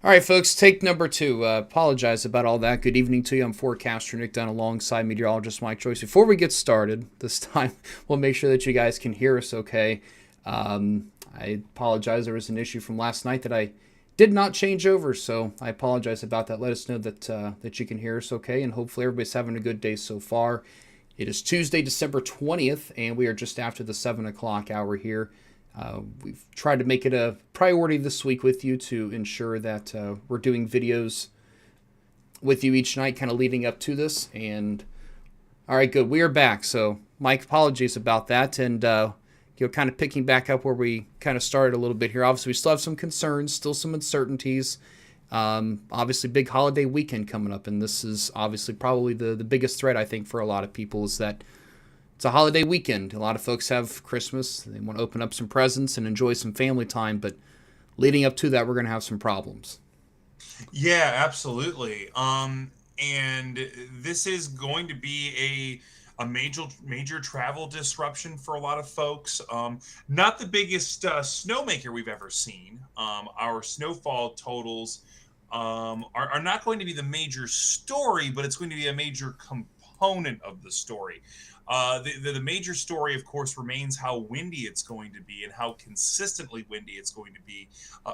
All right, folks, take number two. Apologize about all that. Good evening to you. I'm forecaster Nick Dunn alongside meteorologist Mike Joyce. Before we get started, this time we'll make sure that you guys can hear us okay. I apologize. There was an issue from last night that I did not change over, so I apologize about that. Let us know that you can hear us okay, and hopefully everybody's having a good day so far. It is Tuesday, December 20th, and we are just after the 7 o'clock hour here. We've tried to make it a priority this week with you to ensure that we're doing videos with you each night, kind of leading up to this. And all right, good. We are back. So, Mike, apologies about that, and kind of picking back up where we kind of started a little bit here. Obviously, we still have some concerns, still some uncertainties. Obviously, big holiday weekend coming up, and this is obviously probably the biggest threat I think for a lot of people is that it's a holiday weekend. A lot of folks have Christmas. They want to open up some presents and enjoy some family time, but leading up to that, we're going to have some problems. Yeah, absolutely. And this is going to be a major travel disruption for a lot of folks. Not the biggest snowmaker we've ever seen. Our snowfall totals are not going to be the major story, but it's going to be a major component of the story. The major story, of course, remains how windy it's going to be and how consistently windy it's going to be,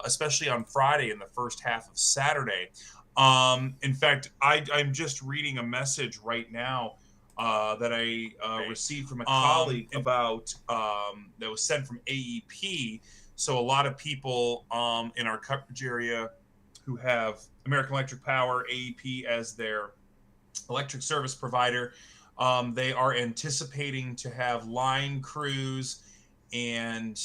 especially on Friday and the first half of Saturday. In fact, I'm just reading a message right now that I received from a colleague about that was sent from AEP. So a lot of people in our coverage area who have American Electric Power, AEP as their electric service provider. They are anticipating to have line crews and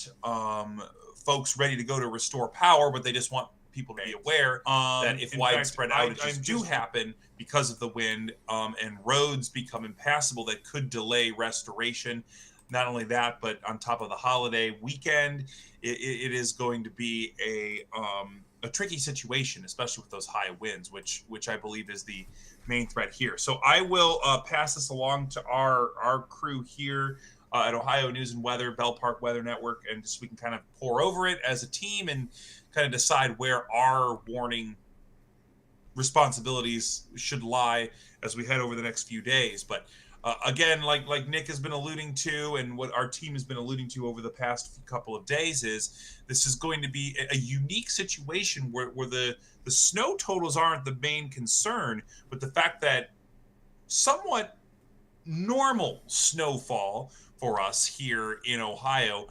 folks ready to go to restore power, but they just want people to be aware that if widespread outages do happen because of the wind and roads become impassable, that could delay restoration. Not only that, but on top of the holiday weekend, it is going to be a tricky situation, especially with those high winds, which I believe is the main threat here. So I will pass this along to our crew here at Ohio News and Weather, Bell Park Weather Network, and just we can kind of pour over it as a team and kind of decide where our warning responsibilities should lie as we head over the next few days. But again, like Nick has been alluding to, and what our team has been alluding to over the past couple of days, is this is going to be a unique situation where the snow totals aren't the main concern, but the fact that somewhat normal snowfall for us here in Ohio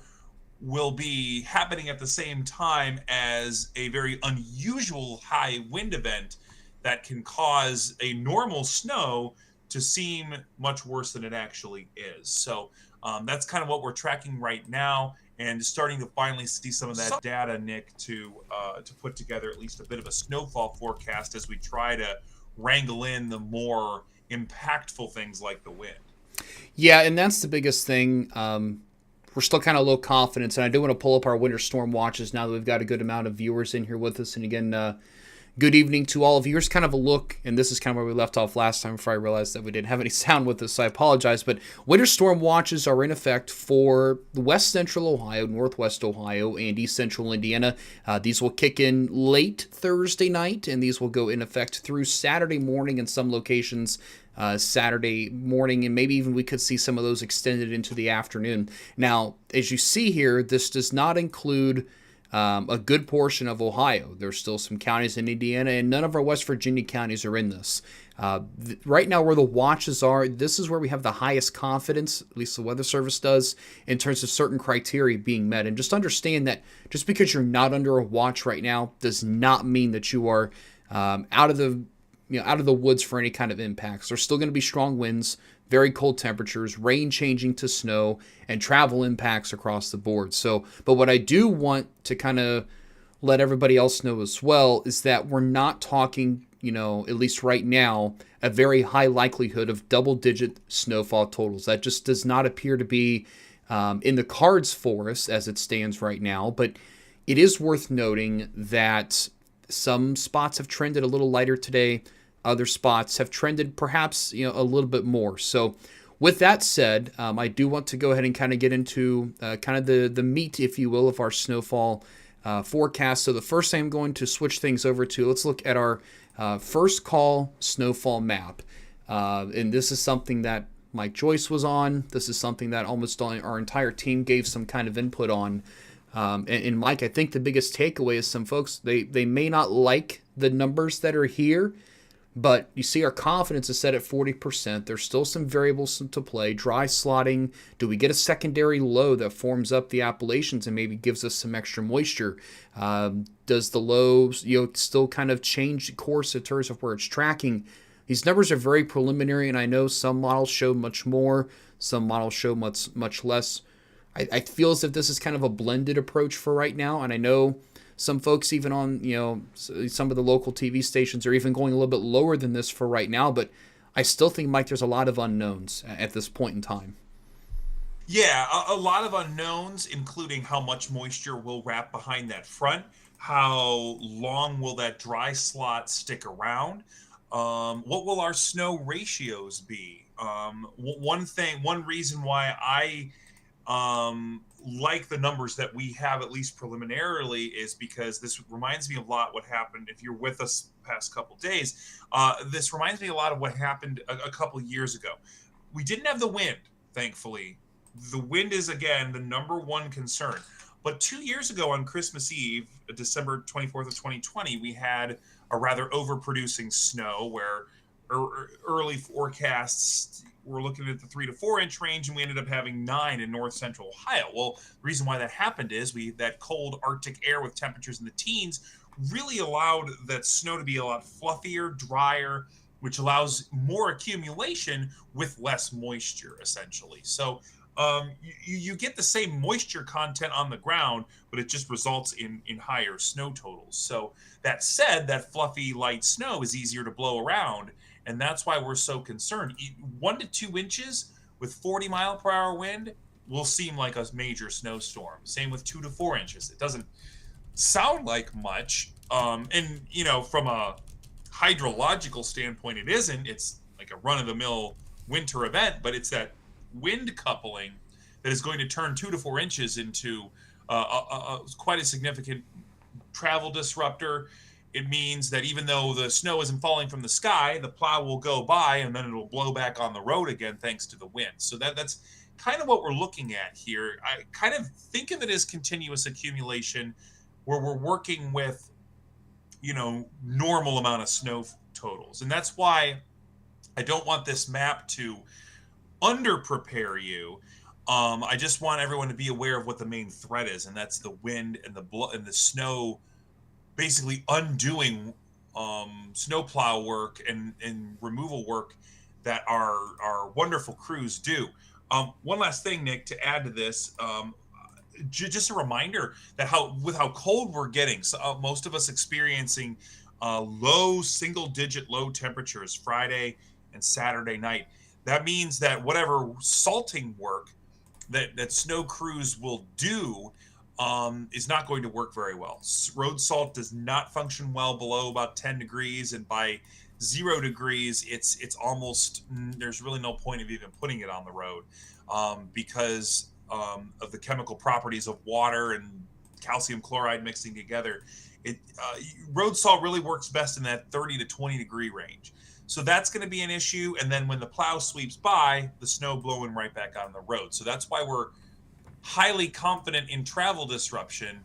will be happening at the same time as a very unusual high wind event that can cause a normal snow to seem much worse than it actually is. So that's kind of what we're tracking right now, and starting to finally see some of that data, Nick, to put together at least a bit of a snowfall forecast as we try to wrangle in the more impactful things like the wind. Yeah, and that's the biggest thing. We're still kind of low confidence, and I do want to pull up our winter storm watches now that we've got a good amount of viewers in here with us. And again, good evening to all of you. Here's kind of a look, and this is kind of where we left off last time before I realized that we didn't have any sound with us, so I apologize. But winter storm watches are in effect for west central Ohio, northwest Ohio, and east central Indiana. These will kick in late Thursday night, and these will go in effect through Saturday morning in some locations. Saturday morning, and maybe even we could see some of those extended into the afternoon. Now, as you see here, this does not include a good portion of Ohio. There's still some counties in Indiana, and none of our West Virginia counties are in this. Right now, where the watches are, this is where we have the highest confidence, at least the Weather Service does, in terms of certain criteria being met. And just understand that just because you're not under a watch right now does not mean that you are out of the woods for any kind of impacts. There's still going to be strong winds, very cold temperatures, rain changing to snow, and travel impacts across the board. So, but what I do want to kind of let everybody else know as well is that we're not talking, at least right now, a very high likelihood of double-digit snowfall totals. That just does not appear to be in the cards for us as it stands right now. But it is worth noting that some spots have trended a little lighter today. Other spots have trended perhaps a little bit more. So with that said, I do want to go ahead and kind of get into kind of the meat, if you will, of our snowfall forecast. So the first thing I'm going to switch things over to, let's look at our first call snowfall map. And this is something that Mike Joyce was on. This is something that almost our entire team gave some kind of input on. And Mike, I think the biggest takeaway is some folks, they may not like the numbers that are here, but you see our confidence is set at 40%. There's still some variables to play. Dry slotting. Do we get a secondary low that forms up the Appalachians and maybe gives us some extra moisture? Does the low still kind of change course in terms of where it's tracking? These numbers are very preliminary, and I know some models show much more. Some models show much less. I feel as if this is kind of a blended approach for right now, and I know some folks even on some of the local TV stations are even going a little bit lower than this for right now, but I still think, Mike, there's a lot of unknowns at this point in time. Yeah, a lot of unknowns, including how much moisture will wrap behind that front, how long will that dry slot stick around, what will our snow ratios be? One reason why I like the numbers that we have, at least preliminarily, is because this reminds me a lot what happened if you're with us past couple days. This reminds me a lot of what happened a couple years ago. We didn't have the wind, thankfully. The wind is, again, the number one concern. But 2 years ago on Christmas Eve, December 24th of 2020, we had a rather overproducing snow where early forecasts were looking at the 3 to 4 inch range, and we ended up having 9 in north central Ohio. Well, the reason why that happened is that cold Arctic air with temperatures in the teens really allowed that snow to be a lot fluffier, drier, which allows more accumulation with less moisture, essentially. So you get the same moisture content on the ground, but it just results in higher snow totals. So that said, that fluffy light snow is easier to blow around, and that's why we're so concerned. 1 to 2 inches with 40-mile-per-hour wind will seem like a major snowstorm. Same with 2 to 4 inches. It doesn't sound like much, and from a hydrological standpoint, it isn't. It's like a run-of-the-mill winter event, but it's that wind coupling that is going to turn 2 to 4 inches into quite a significant travel disruptor. It means that even though the snow isn't falling from the sky, the plow will go by and then it'll blow back on the road again thanks to the wind. So that's kind of what we're looking at here. I kind of think of it as continuous accumulation where we're working with, normal amount of snow totals. And that's why I don't want this map to under-prepare you. I just want everyone to be aware of what the main threat is, and that's the wind and the snow basically undoing snowplow work and removal work that our wonderful crews do. One last thing, Nick, to add to this, just a reminder that how cold we're getting. So, most of us experiencing low single-digit low temperatures Friday and Saturday night. That means that whatever salting work that snow crews will do is not going to work very well. Road salt does not function well below about 10 degrees, and by 0 degrees, it's almost, there's really no point of even putting it on the road because of the chemical properties of water and calcium chloride mixing together. Road salt really works best in that 30 to 20 degree range. So that's going to be an issue. And then when the plow sweeps by, the snow blowing right back on the road. So that's why we're highly confident in travel disruption,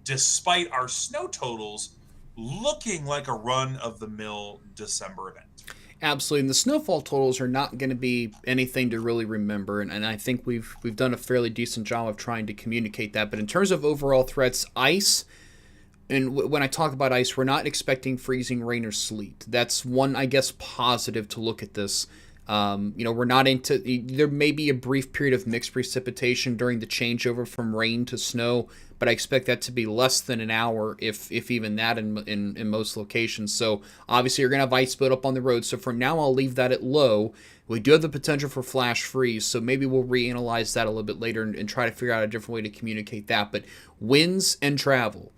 despite our snow totals looking like a run-of-the-mill December event. Absolutely, and the snowfall totals are not going to be anything to really remember, and I think we've done a fairly decent job of trying to communicate that. But in terms of overall threats, ice. And when I talk about ice, we're not expecting freezing rain or sleet. That's one, I guess, positive to look at this. We're not into. There may be a brief period of mixed precipitation during the changeover from rain to snow, but I expect that to be less than an hour, if even that, in most locations. So obviously, you're going to have ice build up on the road. So for now, I'll leave that at low. We do have the potential for flash freeze, so maybe we'll reanalyze that a little bit later and try to figure out a different way to communicate that. But winds and travel.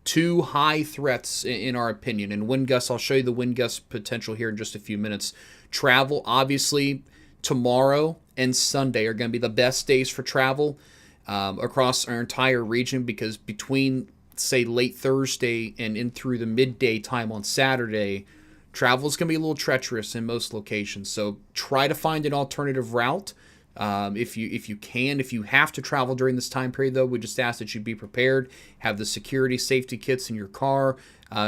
Two high threats in our opinion, and wind gusts, I'll show you the wind gust potential here in just a few minutes. Travel, obviously, tomorrow and Sunday are going to be the best days for travel across our entire region, because between say late Thursday and in through the midday time on Saturday, travel is going to be a little treacherous in most locations. So try to find an alternative route. If you have to travel during this time period, though, we just ask that you be prepared. Have the security safety kits in your car,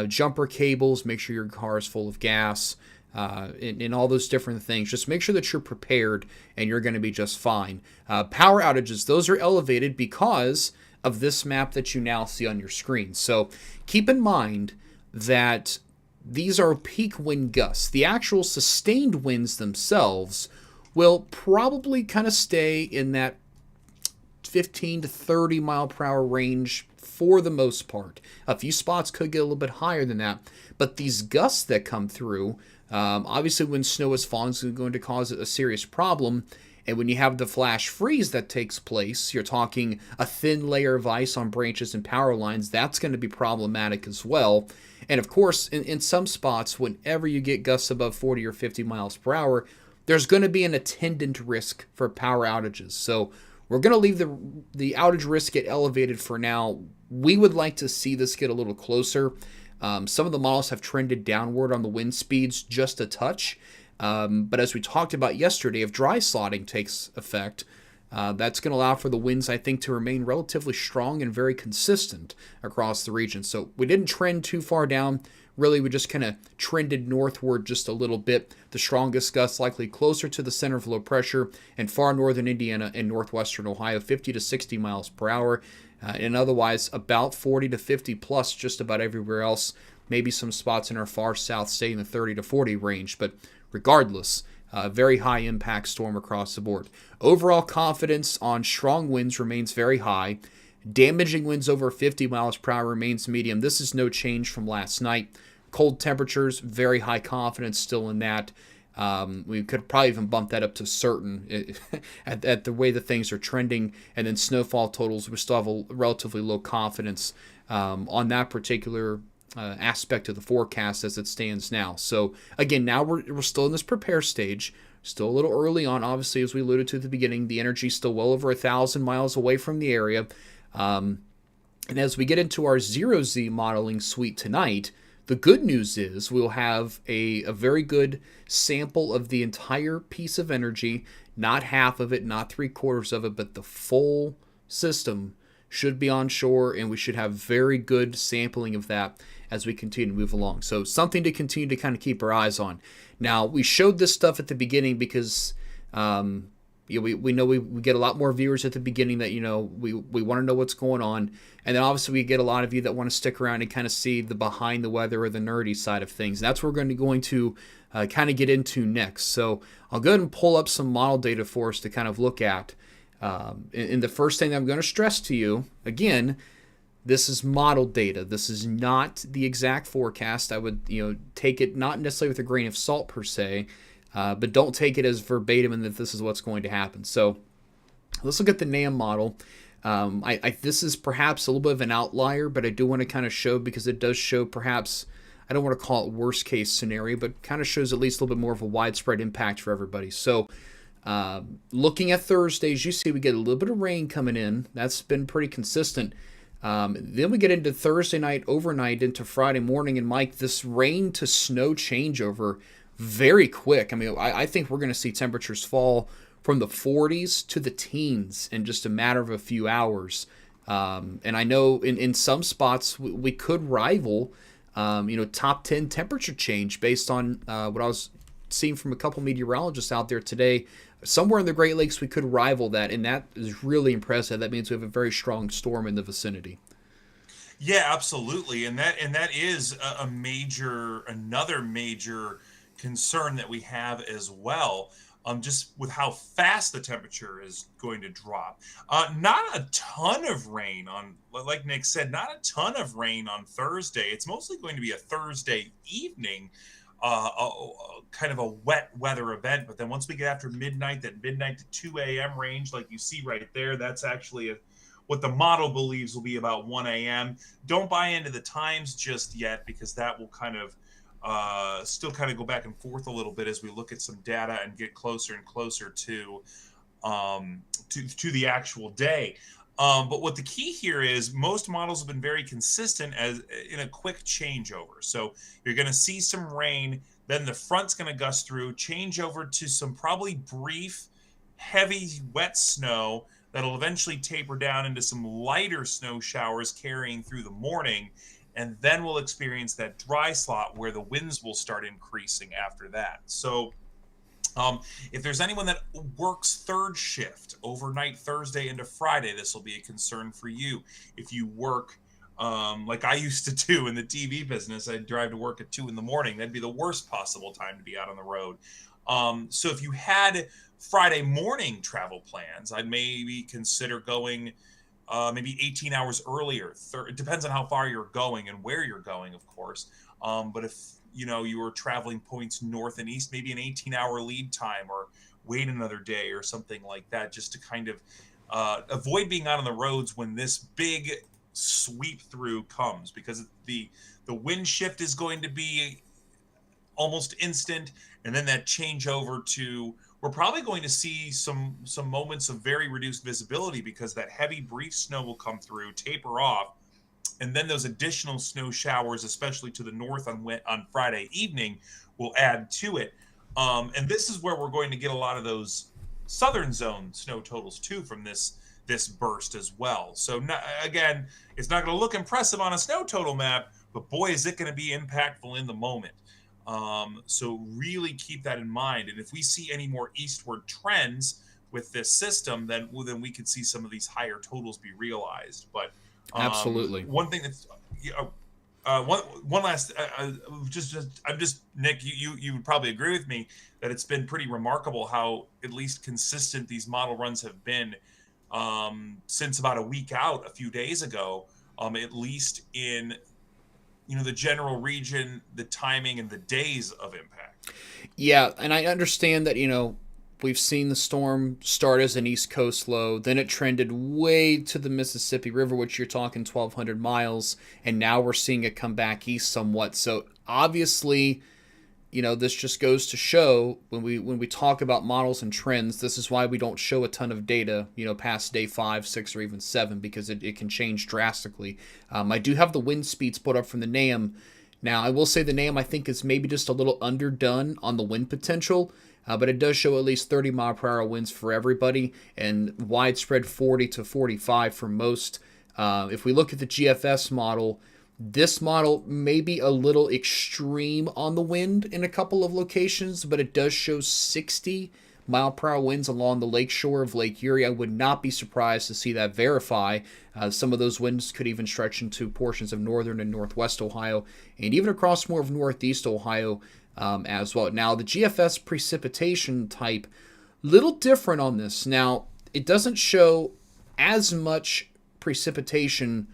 jumper cables. Make sure your car is full of gas, and all those different things. Just make sure that you're prepared, and you're going to be just fine. Power outages, those are elevated because of this map that you now see on your screen. So keep in mind that these are peak wind gusts. The actual sustained winds themselves will probably kind of stay in that 15 to 30 mile per hour range for the most part. A few spots could get a little bit higher than that, but these gusts that come through, obviously when snow is falling, is going to cause a serious problem. And when you have the flash freeze that takes place, you're talking a thin layer of ice on branches and power lines. That's going to be problematic as well. And of course, in some spots, whenever you get gusts above 40 or 50 miles per hour, there's going to be an attendant risk for power outages. So we're going to leave the outage risk get elevated for now. We would like to see this get a little closer. Some of the models have trended downward on the wind speeds just a touch. But as we talked about yesterday, if dry slotting takes effect, that's going to allow for the winds, I think, to remain relatively strong and very consistent across the region. So we didn't trend too far down. Really, we just kind of trended northward just a little bit. The strongest gusts likely closer to the center of low pressure in far northern Indiana and northwestern Ohio, 50 to 60 miles per hour. And otherwise, about 40 to 50 plus just about everywhere else. Maybe some spots in our far south stay in the 30 to 40 range. But regardless, very high impact storm across the board. Overall confidence on strong winds remains very high. Damaging winds over 50 miles per hour remains medium. This is no change from last night. Cold temperatures, very high confidence still in that. We could probably even bump that up to certain at the way that things are trending. And then snowfall totals, we still have a relatively low confidence on that particular aspect of the forecast as it stands now. So again, now we're still in this prepare stage. Still a little early on, obviously, as we alluded to at the beginning. The energy is still well over 1,000 miles away from the area. And as we get into our 0Z modeling suite tonight, the good news is we'll have a very good sample of the entire piece of energy, not half of it, not 3/4 of it, but the full system should be on shore, and we should have very good sampling of that as we continue to move along. So something to continue to kind of keep our eyes on. Now, we showed this stuff at the beginning because we know we get a lot more viewers at the beginning that, we want to know what's going on. And then obviously we get a lot of you that want to stick around and kind of see the behind the weather or the nerdy side of things. And that's what we're going to kind of get into next. So I'll go ahead and pull up some model data for us to kind of look at. And the first thing that I'm going to stress to you, again, this is model data. This is not the exact forecast. I would take it not necessarily with a grain of salt per se, but don't take it as verbatim and that this is what's going to happen. So let's look at the NAM model. This is perhaps a little bit of an outlier, but I do want to kind of show, because it does show perhaps, I don't want to call it worst case scenario, but kind of shows at least a little bit more of a widespread impact for everybody. So looking at Thursdays, you see we get a little bit of rain coming in. That's been pretty consistent. Then we get into Thursday night, overnight, into Friday morning, and Mike, this rain to snow changeover very quick. I mean, I think we're going to see temperatures fall from the 40s to the teens in just a matter of a few hours. And I know in some spots we could rival, top 10 temperature change based on what I was seeing from a couple meteorologists out there today. Somewhere in the Great Lakes, we could rival that, and that is really impressive. That means we have a very strong storm in the vicinity. Yeah, absolutely, and that is another major concern that we have as well. Just with how fast the temperature is going to drop. Not a ton of rain like Nick said, not a ton of rain on Thursday. It's mostly going to be a Thursday evening, kind of a wet weather event. But then once we get after midnight, that midnight to 2 a.m. range, like you see right there, that's actually what the model believes will be about 1 a.m. Don't buy into the times just yet, because that will kind of still kind of go back and forth a little bit as we look at some data and get closer and closer to the actual day. But what the key here is, most models have been very consistent as in a quick changeover. So you're going to see some rain, then the front's going to gust through, change over to some probably brief, heavy, wet snow that'll eventually taper down into some lighter snow showers carrying through the morning. And then we'll experience that dry slot where the winds will start increasing after that. So if there's anyone that works third shift overnight Thursday into Friday, this will be a concern for you. If you work like I used to do in the TV business, I'd drive to work at 2 in the morning. That'd be the worst possible time to be out on the road. So if you had Friday morning travel plans, I'd maybe consider going maybe 18 hours earlier. It depends on how far you're going and where you're going, of course. But if you were traveling points north and east, maybe an 18-hour lead time, or wait another day or something like that, just to kind of avoid being out on the roads when this big sweep through comes, because the wind shift is going to be almost instant, and then that change over to, we're probably going to see some moments of very reduced visibility, because that heavy brief snow will come through, taper off, and then those additional snow showers, especially to the north on Friday evening, will add to it. And this is where we're going to get a lot of those southern zone snow totals too from this burst as well. So again, it's not going to look impressive on a snow total map, but boy, is it going to be impactful in the moment. So really keep that in mind. And if we see any more eastward trends with this system, then we could see some of these higher totals be realized. But Absolutely. one thing that's one last I'm just Nick, you would probably agree with me that it's been pretty remarkable how at least consistent these model runs have been since about a week out a few days ago, at least in the general region, the timing and the days of impact. Yeah, and I understand that, we've seen the storm start as an East Coast low, then it trended way to the Mississippi River, which you're talking 1,200 miles, and now we're seeing it come back east somewhat. So obviously, this just goes to show when we talk about models and trends, this is why we don't show a ton of data, past day 5, 6, or even 7, because it can change drastically. I do have the wind speeds put up from the NAM. Now, I will say the NAM, I think, is maybe just a little underdone on the wind potential, but it does show at least 30 mile per hour winds for everybody and widespread 40 to 45 for most. If we look at the GFS model, this model may be a little extreme on the wind in a couple of locations, but it does show 60 mile per hour winds along the lakeshore of Lake Erie. I would not be surprised to see that verify. Some of those winds could even stretch into portions of northern and northwest Ohio, and even across more of northeast Ohio as well. Now, the GFS precipitation type, little different on this. Now, it doesn't show as much precipitation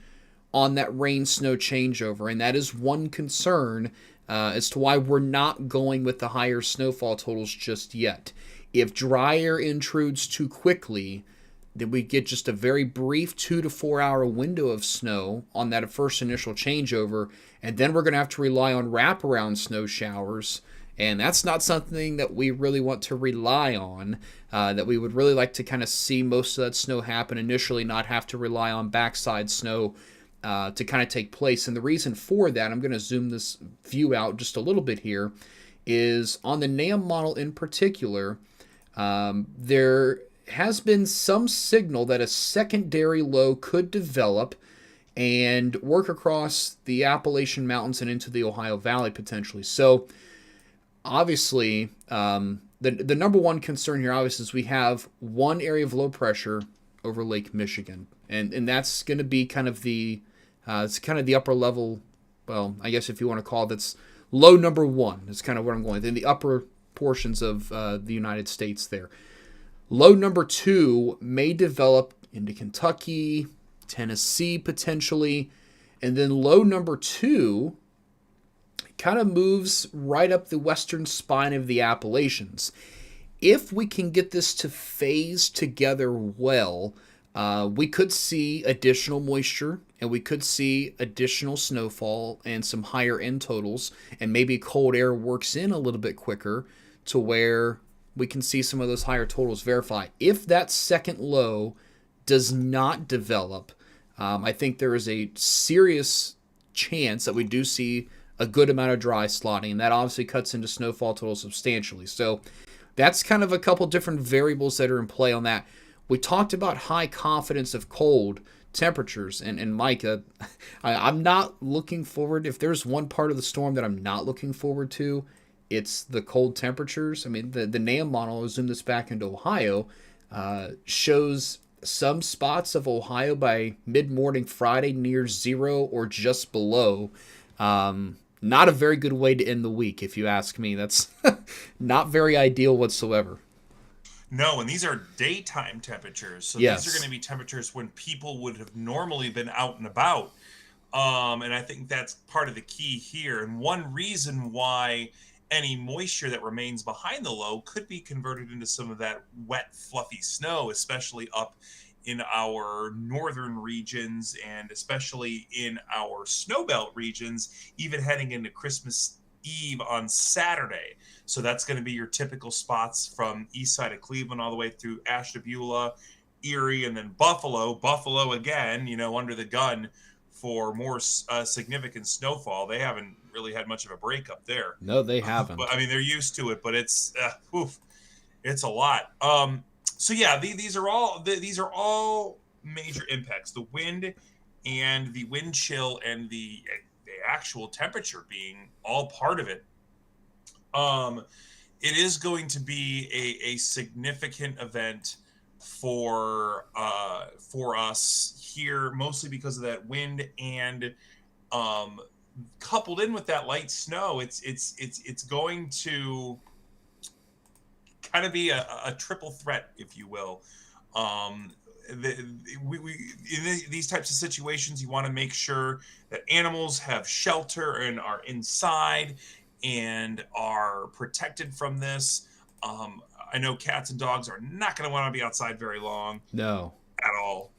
on that rain-snow changeover, and that is one concern as to why we're not going with the higher snowfall totals just yet. If dry air intrudes too quickly, then we get just a very brief 2 to 4 hour window of snow on that first initial changeover, and then we're going to have to rely on wraparound snow showers, and that's not something that we really want to rely on, that we would really like to kind of see most of that snow happen initially, not have to rely on backside snow to kind of take place. And the reason for that, I'm going to zoom this view out just a little bit here, is on the NAM model in particular, there has been some signal that a secondary low could develop and work across the Appalachian Mountains and into the Ohio Valley potentially. So obviously, the number one concern here obviously is we have one area of low pressure over Lake Michigan, and that's going to be kind of the it's kind of the upper level. Well, I guess if you want to call it, that's low number one. Is kind of where I'm going in the upper portions of the United States there. Low number 2 may develop into Kentucky, Tennessee potentially, and then low number 2 kind of moves right up the western spine of the Appalachians. If we can get this to phase together well, we could see additional moisture, and we could see additional snowfall and some higher end totals, and maybe cold air works in a little bit quicker to where we can see some of those higher totals verify. If that second low does not develop, I think there is a serious chance that we do see a good amount of dry slotting, and that obviously cuts into snowfall totals substantially. So that's kind of a couple different variables that are in play on that. We talked about high confidence of cold temperatures, and Mike, I'm not looking forward. If there's one part of the storm that I'm not looking forward to, it's the cold temperatures. I mean, the NAM model, I'll zoom this back into Ohio, shows some spots of Ohio by mid-morning Friday near zero or just below. Not a very good way to end the week, if you ask me. That's not very ideal whatsoever. No, and these are daytime temperatures. So Yes. these are going to be temperatures when people would have normally been out and about. And I think that's part of the key here. And one reason why any moisture that remains behind the low could be converted into some of that wet, fluffy snow, especially up in our northern regions and especially in our snowbelt regions, even heading into Christmas Eve on Saturday. So that's going to be your typical spots from east side of Cleveland all the way through Ashtabula, Erie, and then Buffalo. Buffalo again, under the gun for more significant snowfall. They haven't really had much of a break up there. No, they haven't. But I mean, they're used to it, but it's it's a lot. So yeah, these are all major impacts. The wind and the wind chill and the actual temperature being all part of it. It is going to be a significant event for us here, mostly because of that wind and coupled in with that light snow. It's going to kind of be a triple threat, if you will. In these types of situations, you want to make sure that animals have shelter and are inside and are protected from this. I know cats and dogs are not going to want to be outside very long. No, at all.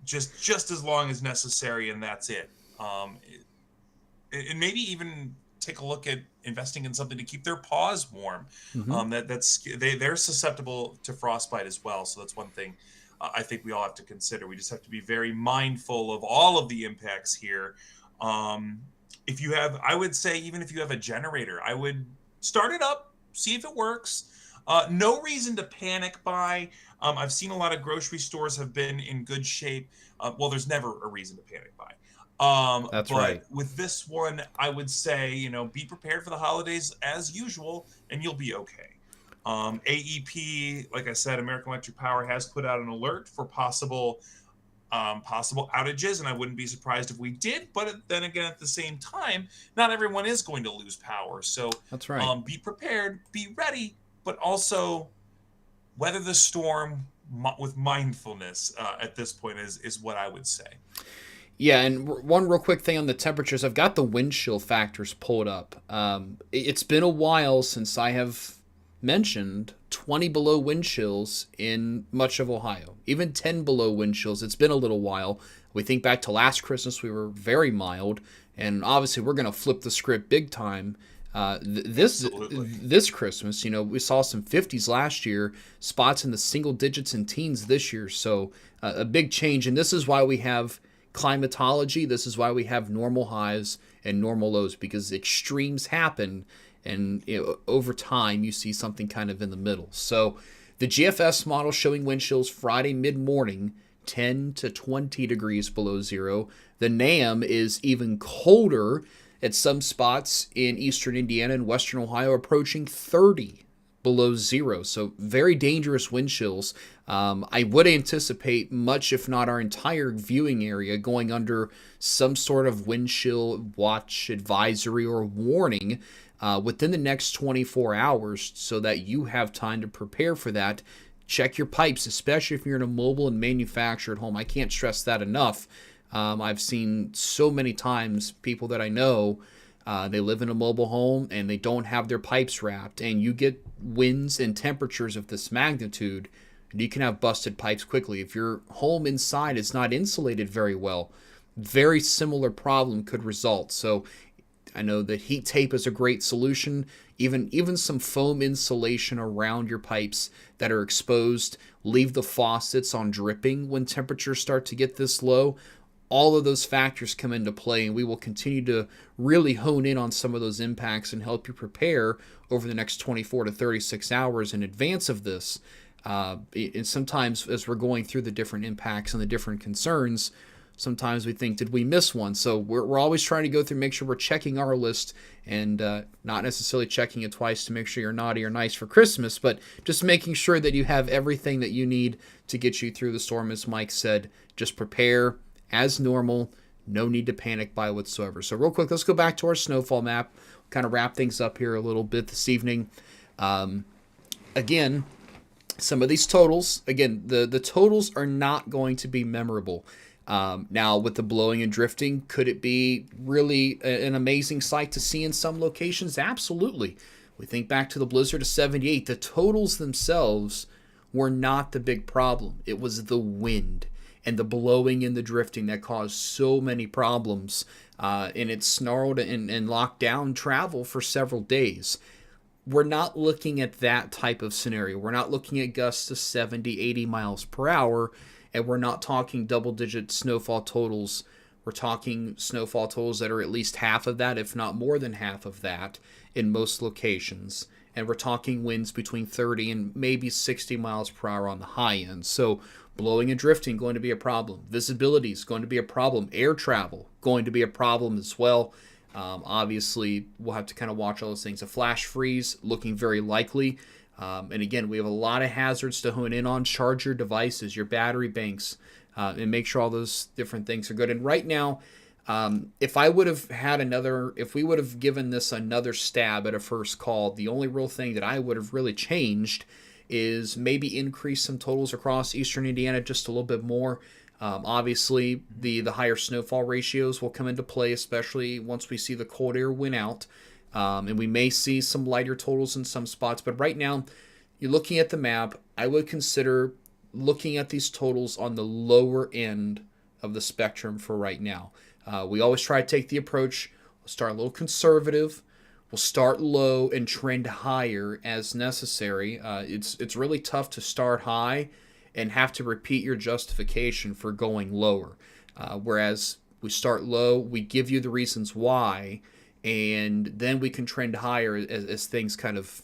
Just as long as necessary, and that's it. And maybe even take a look at investing in something to keep their paws warm. Mm-hmm. They're susceptible to frostbite as well, so that's one thing I think we all have to consider. We just have to be very mindful of all of the impacts here. If you have, I would say, even if you have a generator, I would start it up, see if it works. No reason to panic buy. I've seen a lot of grocery stores have been in good shape. Well, there's never a reason to panic buy. That's but right. with this one, I would say, be prepared for the holidays as usual, and you'll be okay. AEP, like I said, American Electric Power has put out an alert for possible outages, and I wouldn't be surprised if we did. But then again, at the same time, not everyone is going to lose power. So that's right. Be prepared, be ready, but also weather the storm with mindfulness at this point is what I would say. Yeah, and one real quick thing on the temperatures. I've got the wind chill factors pulled up. It's been a while since I have mentioned 20 below wind chills in much of Ohio. Even 10 below wind chills. It's been a little while. We think back to last Christmas, we were very mild, and obviously we're going to flip the script big time. This Christmas, we saw some 50s last year, spots in the single digits and teens this year. So a big change, and this is why we have climatology. This is why we have normal highs and normal lows, because extremes happen, and over time you see something kind of in the middle. So the GFS model showing wind chills Friday mid-morning 10 to 20 degrees below zero. The NAM is even colder at some spots in eastern Indiana and western Ohio, approaching 30 below zero. So very dangerous wind chills. I would anticipate much, if not our entire viewing area, going under some sort of wind chill watch advisory or warning within the next 24 hours, so that you have time to prepare for that. Check your pipes, especially if you're in a mobile and manufactured home. I can't stress that enough. I've seen so many times people that I know, they live in a mobile home and they don't have their pipes wrapped, and you get winds and temperatures of this magnitude, and you can have busted pipes quickly. If your home inside is not insulated very well, very similar problem could result. So I know that heat tape is a great solution. Even some foam insulation around your pipes that are exposed. Leave the faucets on dripping when temperatures start to get this low. All of those factors come into play, and we will continue to really hone in on some of those impacts and help you prepare over the next 24 to 36 hours in advance of this. And sometimes as we're going through the different impacts and the different concerns, sometimes we think, did we miss one? So we're always trying to go through, make sure we're checking our list, and not necessarily checking it twice to make sure you're naughty or nice for Christmas, but just making sure that you have everything that you need to get you through the storm. As Mike said, just prepare as normal. No need to panic by whatsoever. So real quick, let's go back to our snowfall map. Kind of wrap things up here a little bit this evening. Again, some of these totals, the totals are not going to be memorable. Now, with the blowing and drifting, could it be really an amazing sight to see in some locations? Absolutely. We think back to the blizzard of 78. The totals themselves were not the big problem. It was the wind and the blowing and the drifting that caused so many problems, and it snarled and locked down travel for several days. We're not looking at that type of scenario. We're not looking at gusts of 70, 80 miles per hour, and we're not talking double-digit snowfall totals. We're talking snowfall totals that are at least half of that, if not more than half of that, in most locations. And we're talking winds between 30 and maybe 60 miles per hour on the high end. So blowing and drifting going to be a problem. Visibility is going to be a problem. Air travel going to be a problem as well. Obviously, we'll have to kind of watch all those things. A flash freeze looking very likely. And again, we have a lot of hazards to hone in on. Charge your devices, your battery banks, and make sure all those different things are good. And right now, if we would have given this another stab at a first call, the only real thing that I would have really changed is maybe increase some totals across eastern Indiana just a little bit more. Obviously, the higher snowfall ratios will come into play, especially once we see the cold air win out. And we may see some lighter totals in some spots. But right now, you're looking at the map, I would consider looking at these totals on the lower end of the spectrum for right now. We always try to take the approach, we'll start a little conservative, we'll start low and trend higher as necessary. It's really tough to start high and have to repeat your justification for going lower. Whereas we start low, we give you the reasons why, and then we can trend higher as things kind of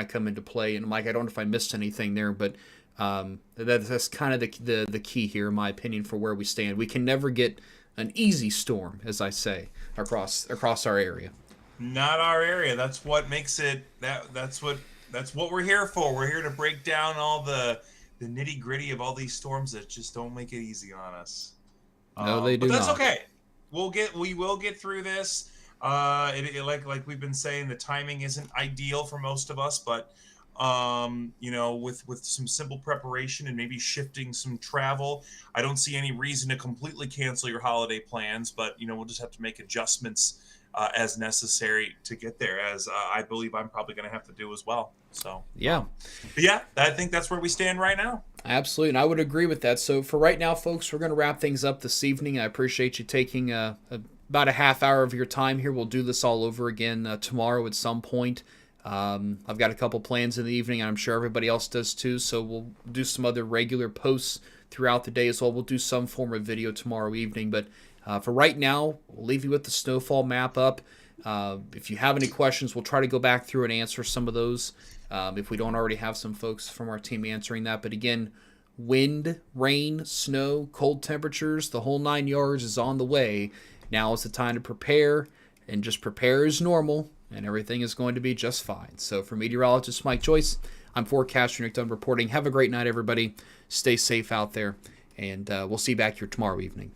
come into play. And Mike, I don't know if I missed anything there, but that's kind of the key here, in my opinion, for where we stand. We can never get an easy storm, as I say, across our area. Not our area. That's what makes it. That's what we're here for. We're here to break down all the nitty gritty of all these storms that just don't make it easy on us. No, they do but that's not. okay. We will get through this. Like we've been saying, the timing isn't ideal for most of us, but with some simple preparation and maybe shifting some travel, I don't see any reason to completely cancel your holiday plans, but we'll just have to make adjustments as necessary to get there, as I believe I'm probably going to have to do as well. So yeah, but yeah, I think that's where we stand right now. Absolutely, and I would agree with that. So for right now, folks, we're going to wrap things up this evening. I appreciate you taking about a half hour of your time here. We'll do this all over again tomorrow at some point. I've got a couple plans in the evening, and I'm sure everybody else does too, so we'll do some other regular posts throughout the day as well. We'll do some form of video tomorrow evening, but for right now, we'll leave you with the snowfall map up. If you have any questions, we'll try to go back through and answer some of those if we don't already have some folks from our team answering that. But again, wind, rain, snow, cold temperatures, the whole 9 yards is on the way. Now is the time to prepare, and just prepare as normal, and everything is going to be just fine. So for meteorologist Mike Joyce, I'm forecaster Nick Dunn reporting. Have a great night, everybody. Stay safe out there, and we'll see you back here tomorrow evening.